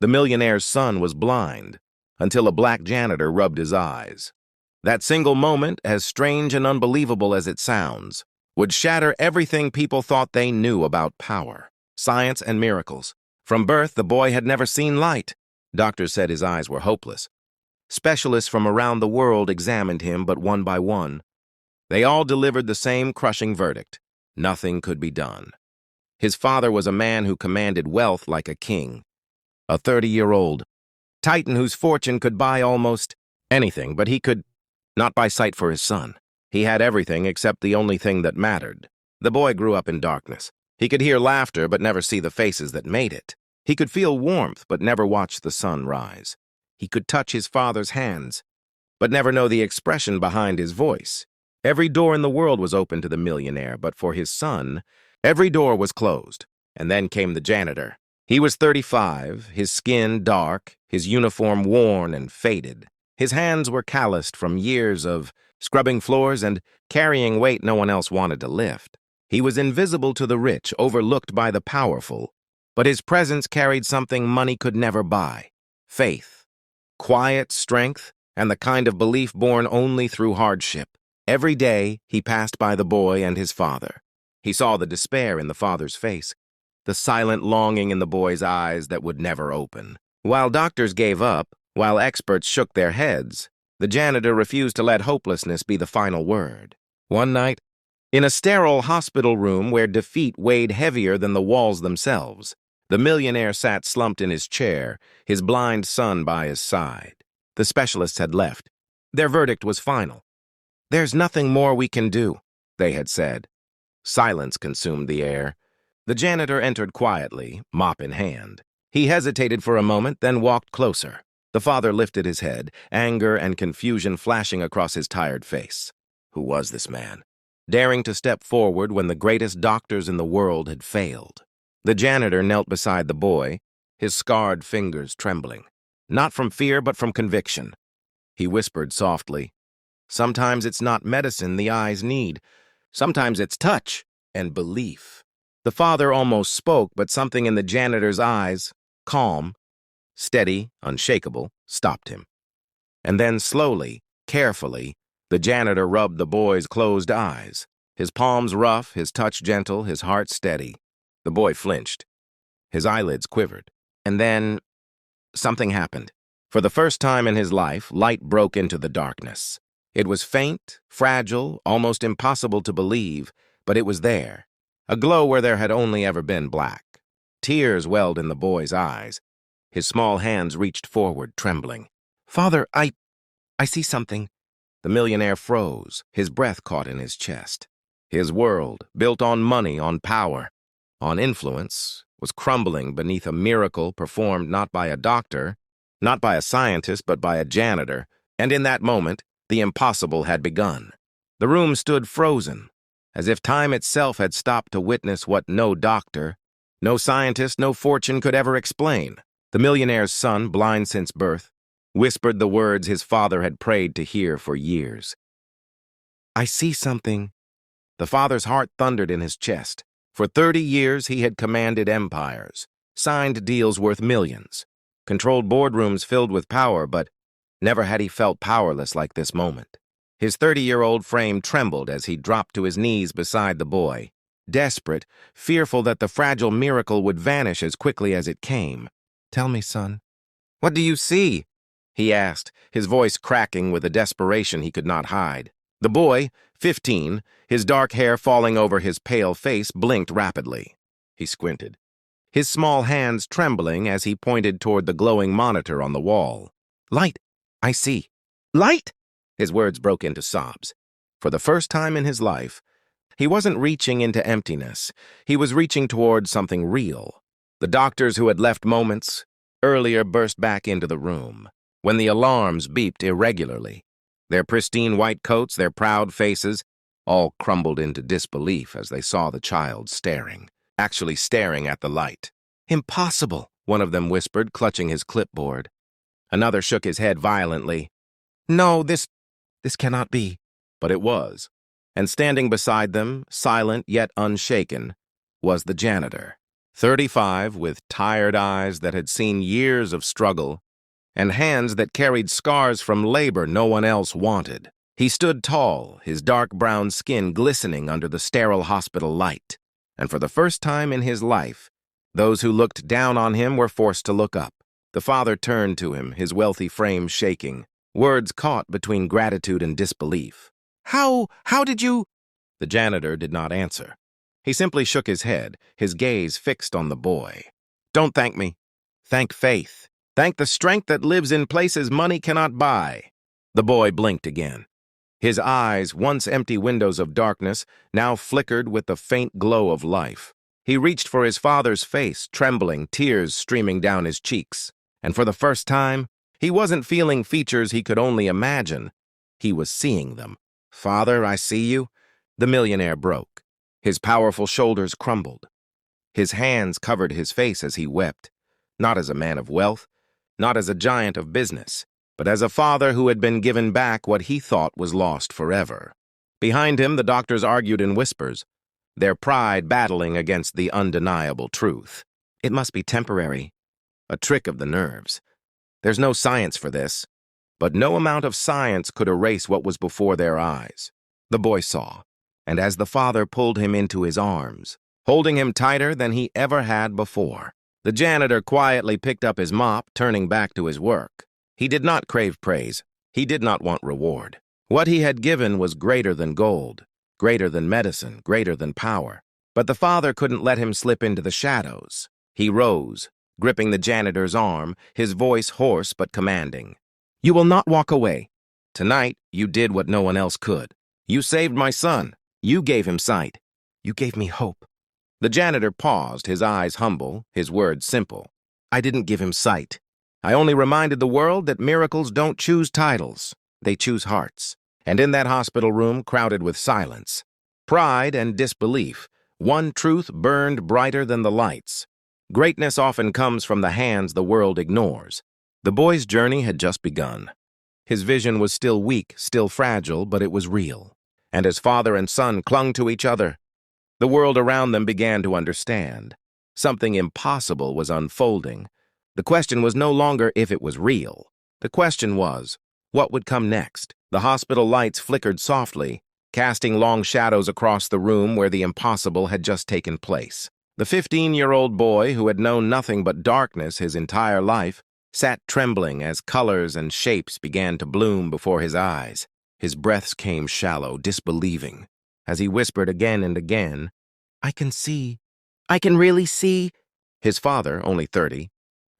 The millionaire's son was blind, until a black janitor rubbed his eyes. That single moment, as strange and unbelievable as it sounds, would shatter everything people thought they knew about power, science, and miracles. From birth, the boy had never seen light. Doctors said his eyes were hopeless. Specialists from around the world examined him, but one by one, they all delivered the same crushing verdict. Nothing could be done. His father was a man who commanded wealth like a king, a 30-year-old titan whose fortune could buy almost anything, but he could not buy sight for his son. He had everything except the only thing that mattered. The boy grew up in darkness. He could hear laughter but never see the faces that made it. He could feel warmth but never watch the sun rise. He could touch his father's hands but never know the expression behind his voice. Every door in the world was open to the millionaire, but for his son, every door was closed. And then came the janitor. He was 35, his skin dark, his uniform worn and faded. His hands were calloused from years of scrubbing floors and carrying weight no one else wanted to lift. He was invisible to the rich, overlooked by the powerful, but his presence carried something money could never buy: faith, quiet strength, and the kind of belief born only through hardship. Every day, he passed by the boy and his father. He saw the despair in the father's face, the silent longing in the boy's eyes that would never open. While doctors gave up, while experts shook their heads, the janitor refused to let hopelessness be the final word. One night, in a sterile hospital room where defeat weighed heavier than the walls themselves, the millionaire sat slumped in his chair, his blind son by his side. The specialists had left. Their verdict was final. "There's nothing more we can do," they had said. Silence consumed the air. The janitor entered quietly, mop in hand. He hesitated for a moment, then walked closer. The father lifted his head, anger and confusion flashing across his tired face. Who was this man, daring to step forward when the greatest doctors in the world had failed? The janitor knelt beside the boy, his scarred fingers trembling, not from fear but from conviction. He whispered softly, "Sometimes it's not medicine the eyes need. Sometimes it's touch and belief." The father almost spoke, but something in the janitor's eyes, calm, steady, unshakable, stopped him. And then slowly, carefully, the janitor rubbed the boy's closed eyes, his palms rough, his touch gentle, his heart steady. The boy flinched. His eyelids quivered. And then something happened. For the first time in his life, light broke into the darkness. It was faint, fragile, almost impossible to believe, but it was there. A glow where there had only ever been black. Tears welled in the boy's eyes. His small hands reached forward, trembling. "Father, I see something." The millionaire froze, his breath caught in his chest. His world, built on money, on power, on influence, was crumbling beneath a miracle performed not by a doctor, not by a scientist, but by a janitor. And in that moment, the impossible had begun. The room stood frozen, as if time itself had stopped to witness what no doctor, no scientist, no fortune could ever explain. The millionaire's son, blind since birth, whispered the words his father had prayed to hear for years. "I see something." The father's heart thundered in his chest. For 30 years, he had commanded empires, signed deals worth millions, controlled boardrooms filled with power, but never had he felt powerless like this moment. His 30-year-old frame trembled as he dropped to his knees beside the boy, desperate, fearful that the fragile miracle would vanish as quickly as it came. "Tell me, son, what do you see?" he asked, his voice cracking with a desperation he could not hide. The boy, 15, his dark hair falling over his pale face, blinked rapidly. He squinted, his small hands trembling as he pointed toward the glowing monitor on the wall. "Light, I see. Light!" His words broke into sobs. For the first time in his life, he wasn't reaching into emptiness. He was reaching toward something real. The doctors who had left moments earlier burst back into the room. When the alarms beeped irregularly, their pristine white coats, their proud faces, all crumbled into disbelief as they saw the child actually staring at the light. "Impossible," one of them whispered, clutching his clipboard. Another shook his head violently. "No, this cannot be." But it was. And standing beside them, silent yet unshaken, was the janitor. 35, with tired eyes that had seen years of struggle, and hands that carried scars from labor no one else wanted. He stood tall, his dark brown skin glistening under the sterile hospital light. And for the first time in his life, those who looked down on him were forced to look up. The father turned to him, his wealthy frame shaking, words caught between gratitude and disbelief. How did you—" The janitor did not answer. He simply shook his head, his gaze fixed on the boy. "Don't thank me. Thank faith. Thank the strength that lives in places money cannot buy." The boy blinked again. His eyes, once empty windows of darkness, now flickered with the faint glow of life. He reached for his father's face, trembling, tears streaming down his cheeks. And for the first time, he wasn't feeling features he could only imagine. He was seeing them. "Father, I see you." The millionaire broke. His powerful shoulders crumbled. His hands covered his face as he wept, not as a man of wealth, not as a giant of business, but as a father who had been given back what he thought was lost forever. Behind him, the doctors argued in whispers, their pride battling against the undeniable truth. "It must be temporary. A trick of the nerves. There's no science for this." But no amount of science could erase what was before their eyes. The boy saw, and as the father pulled him into his arms, holding him tighter than he ever had before, the janitor quietly picked up his mop, turning back to his work. He did not crave praise. He did not want reward. What he had given was greater than gold, greater than medicine, greater than power. But the father couldn't let him slip into the shadows. He rose, gripping the janitor's arm, his voice hoarse but commanding. "You will not walk away. Tonight, you did what no one else could. You saved my son. You gave him sight. You gave me hope." The janitor paused, his eyes humble, his words simple. "I didn't give him sight. I only reminded the world that miracles don't choose titles. They choose hearts." And in that hospital room, crowded with silence, pride and disbelief, one truth burned brighter than the lights. Greatness often comes from the hands the world ignores. The boy's journey had just begun. His vision was still weak, still fragile, but it was real. And as father and son clung to each other, the world around them began to understand. Something impossible was unfolding. The question was no longer if it was real. The question was, what would come next? The hospital lights flickered softly, casting long shadows across the room where the impossible had just taken place. The 15-year-old boy, who had known nothing but darkness his entire life, sat trembling as colors and shapes began to bloom before his eyes. His breaths came shallow, disbelieving, as he whispered again and again, "I can see. I can really see." His father, only 30,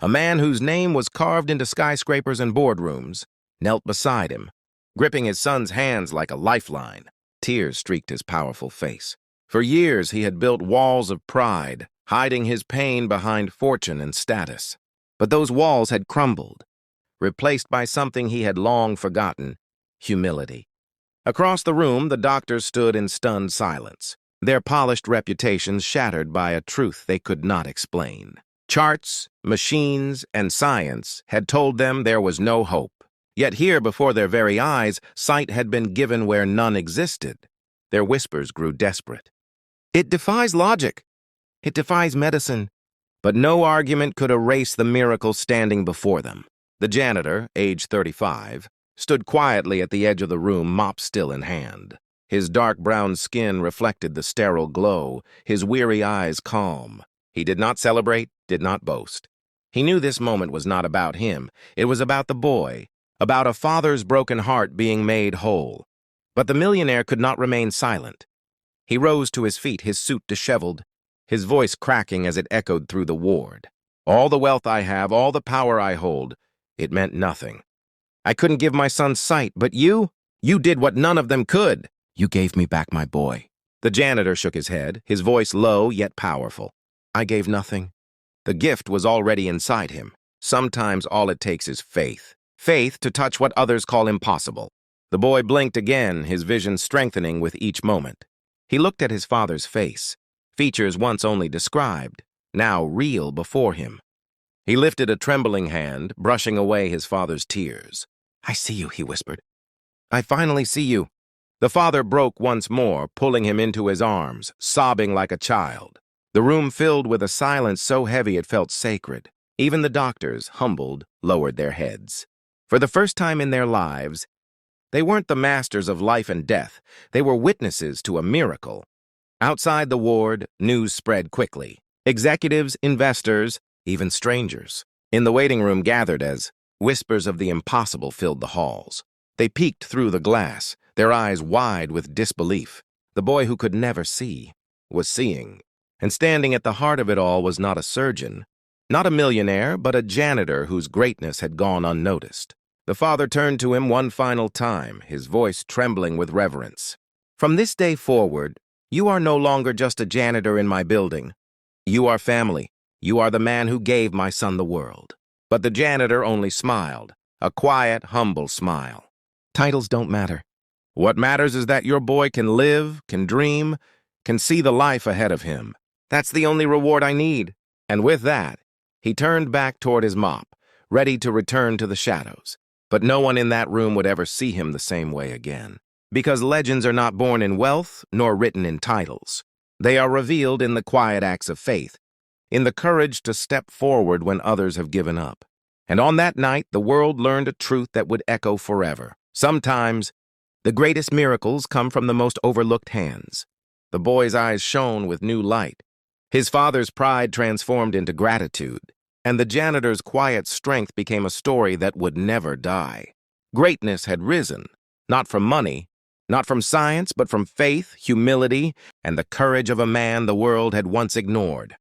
a man whose name was carved into skyscrapers and boardrooms, knelt beside him, gripping his son's hands like a lifeline. Tears streaked his powerful face. For years he had built walls of pride, hiding his pain behind fortune and status. But those walls had crumbled, replaced by something he had long forgotten: humility. Across the room, the doctors stood in stunned silence, their polished reputations shattered by a truth they could not explain. Charts, machines, and science had told them there was no hope. Yet here, before their very eyes, sight had been given where none existed. Their whispers grew desperate. "It defies logic. It defies medicine." But no argument could erase the miracle standing before them. The janitor, age 35, stood quietly at the edge of the room, mop still in hand. His dark brown skin reflected the sterile glow, his weary eyes calm. He did not celebrate, did not boast. He knew this moment was not about him. It was about the boy, about a father's broken heart being made whole. But the millionaire could not remain silent. He rose to his feet, his suit disheveled, his voice cracking as it echoed through the ward. "All the wealth I have, all the power I hold, it meant nothing. I couldn't give my son sight, but you did what none of them could. You gave me back my boy." The janitor shook his head, his voice low yet powerful. "I gave nothing. The gift was already inside him. Sometimes all it takes is faith. Faith to touch what others call impossible." The boy blinked again, his vision strengthening with each moment. He looked at his father's face, features once only described, now real before him. He lifted a trembling hand, brushing away his father's tears. "I see you," he whispered. "I finally see you." The father broke once more, pulling him into his arms, sobbing like a child. The room filled with a silence so heavy it felt sacred. Even the doctors, humbled, lowered their heads. For the first time in their lives, they weren't the masters of life and death. They were witnesses to a miracle. Outside the ward, news spread quickly. Executives, investors, even strangers in the waiting room gathered as whispers of the impossible filled the halls. They peeked through the glass, their eyes wide with disbelief. The boy who could never see was seeing. And standing at the heart of it all was not a surgeon, not a millionaire, but a janitor whose greatness had gone unnoticed. The father turned to him one final time, his voice trembling with reverence. "From this day forward, you are no longer just a janitor in my building. You are family. You are the man who gave my son the world." But the janitor only smiled, a quiet, humble smile. "Titles don't matter. What matters is that your boy can live, can dream, can see the life ahead of him. That's the only reward I need." And with that, he turned back toward his mop, ready to return to the shadows. But no one in that room would ever see him the same way again. Because legends are not born in wealth nor written in titles. They are revealed in the quiet acts of faith, in the courage to step forward when others have given up. And on that night, the world learned a truth that would echo forever. Sometimes, the greatest miracles come from the most overlooked hands. The boy's eyes shone with new light. His father's pride transformed into gratitude, and the janitor's quiet strength became a story that would never die. Greatness had risen, not from money, not from science, but from faith, humility, and the courage of a man the world had once ignored.